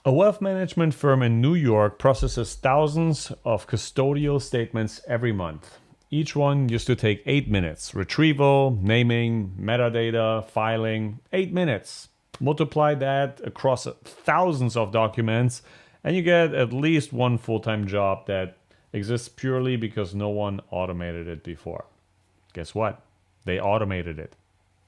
A wealth management firm in New York processes thousands of custodial statements every month. Each one used to take 8 minutes. Retrieval, naming, metadata, filing, 8 minutes. Multiply that across thousands of documents, and you get at least one full-time job that exists purely because no one automated it before. Guess what? They automated it.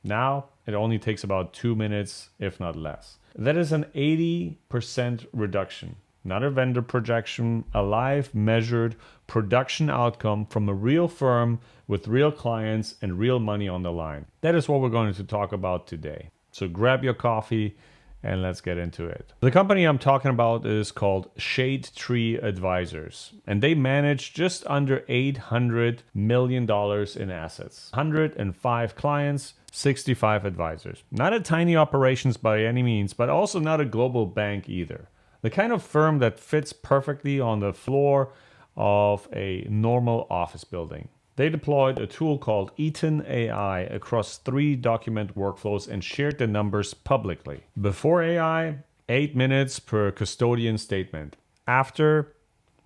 Now it only takes about 2 minutes, if not less. That is an 80% reduction. Not a vendor projection, a live measured production outcome from a real firm with real clients and real money on the line. That is what we're going to talk about today. So grab your coffee and let's get into it. The company I'm talking about is called Shade Tree Advisors, and they manage just under $800 million in assets. 105 clients, 65 advisors. Not a tiny operations by any means, but also not a global bank either. The kind of firm that fits perfectly on the floor of a normal office building. They deployed a tool called Eaton AI across 3 document workflows and shared the numbers publicly. Before AI, 8 minutes per custodian statement. After,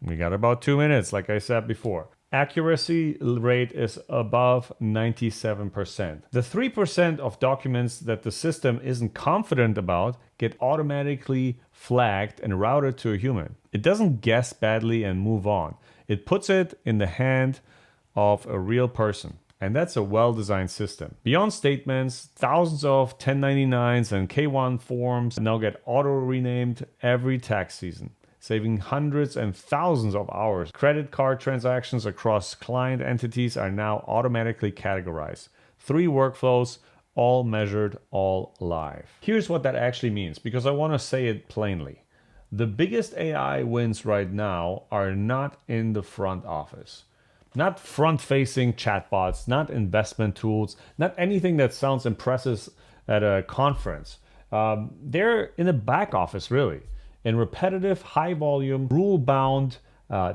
we got about 2 minutes, like I said before. Accuracy rate is above 97%. The 3% of documents that the system isn't confident about get automatically flagged and routed to a human. It doesn't guess badly and move on. It puts it in the hand of a real person. And that's a well-designed system. Beyond statements, thousands of 1099s and K1 forms now get auto-renamed every tax season, saving hundreds and thousands of hours. Credit card transactions across client entities are now automatically categorized. 3 workflows, all measured, all live. Here's what that actually means, because I want to say it plainly. The biggest AI wins right now are not in the front office. Not front-facing chatbots, not investment tools, not anything that sounds impressive at a conference. They're in the back office, really, in repetitive, high-volume, rule-bound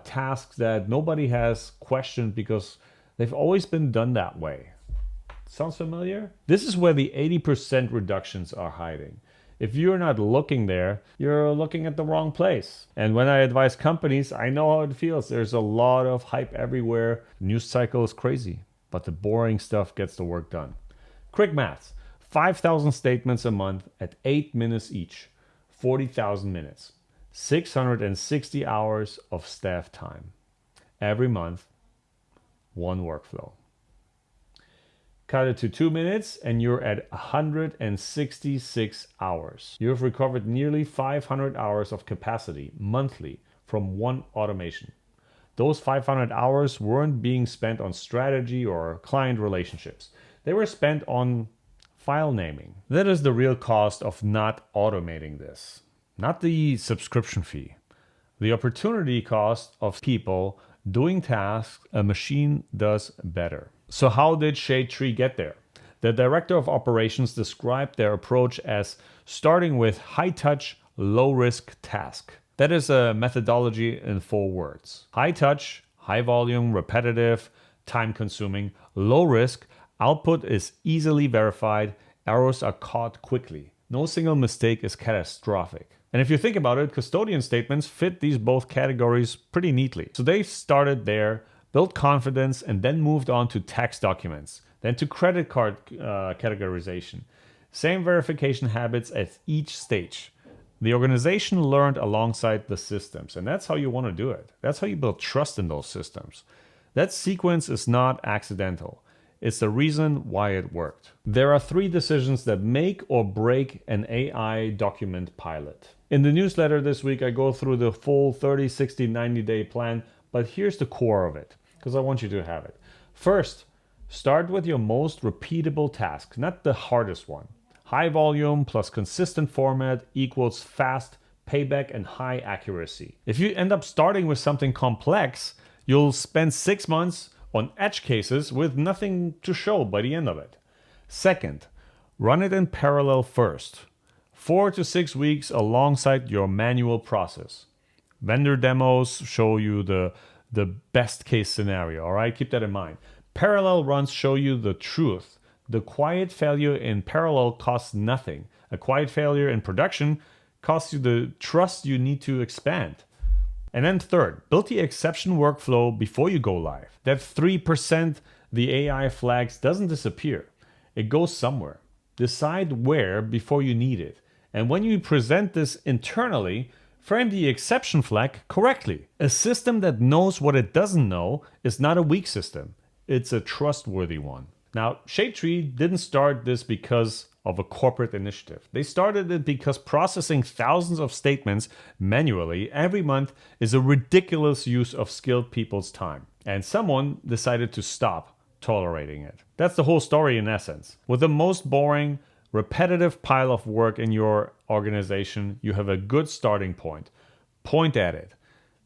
tasks that nobody has questioned because they've always been done that way. Sounds familiar? This is where the 80% reductions are hiding. If you're not looking there, you're looking at the wrong place. And when I advise companies, I know how it feels. There's a lot of hype everywhere. The news cycle is crazy, but the boring stuff gets the work done. Quick maths. 5,000 statements a month at 8 minutes each. 40,000 minutes. 660 hours of staff time. Every month, one workflow. Cut it to 2 minutes and you're at 166 hours. You've recovered nearly 500 hours of capacity monthly from one automation. Those 500 hours weren't being spent on strategy or client relationships. They were spent on file naming. That is the real cost of not automating this. Not the subscription fee. The opportunity cost of people doing tasks a machine does better. So how did Shade Tree get there? The director of operations described their approach as starting with high-touch, low-risk task. That is a methodology in 4 words. High-touch, high-volume, repetitive, time-consuming. Low-risk, output is easily verified, errors are caught quickly. No single mistake is catastrophic. And if you think about it, custodian statements fit these both categories pretty neatly. So they started there, built confidence, and then moved on to tax documents, then to credit card categorization. Same verification habits at each stage. The organization learned alongside the systems, and that's how you want to do it. That's how you build trust in those systems. That sequence is not accidental. It's the reason why it worked. There are 3 decisions that make or break an AI document pilot. In the newsletter this week, I go through the full 30, 60, 90-day plan, but here's the core of it, because I want you to have it. First, start with your most repeatable task, not the hardest one. High volume plus consistent format equals fast payback and high accuracy. If you end up starting with something complex, you'll spend 6 months on edge cases with nothing to show by the end of it. Second, run it in parallel first. 4 to 6 weeks alongside your manual process. Vendor demos show you the best case scenario, all right? Keep that in mind. Parallel runs show you the truth. The quiet failure in parallel costs nothing. A quiet failure in production costs you the trust you need to expand. And then third, build the exception workflow before you go live. That 3% the AI flags doesn't disappear. It goes somewhere. Decide where before you need it. And when you present this internally, frame the exception flag correctly. A system that knows what it doesn't know is not a weak system. It's a trustworthy one. Now, ShadeTree didn't start this because of a corporate initiative. They started it because processing thousands of statements manually every month is a ridiculous use of skilled people's time. And someone decided to stop tolerating it. That's the whole story in essence. With the most boring, repetitive pile of work in your organization, you have a good starting point. Point at it.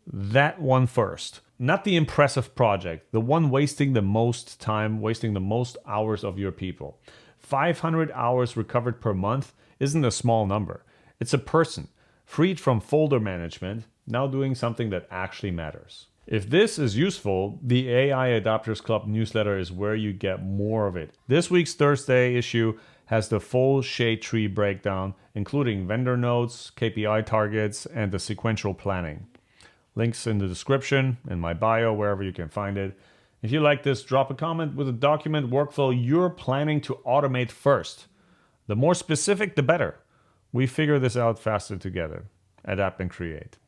That one first. Not the impressive project, the one wasting the most time, wasting the most hours of your people. 500 hours recovered per month isn't a small number. It's a person, freed from folder management, now doing something that actually matters. If this is useful, the AI Adopters Club newsletter is where you get more of it. This week's Thursday issue has the full ShadeTree breakdown, including vendor notes, KPI targets, and the sequential planning. Links in the description, in my bio, wherever you can find it. If you like this, drop a comment with a document workflow you're planning to automate first. The more specific, the better. We figure this out faster together. Adapt and create.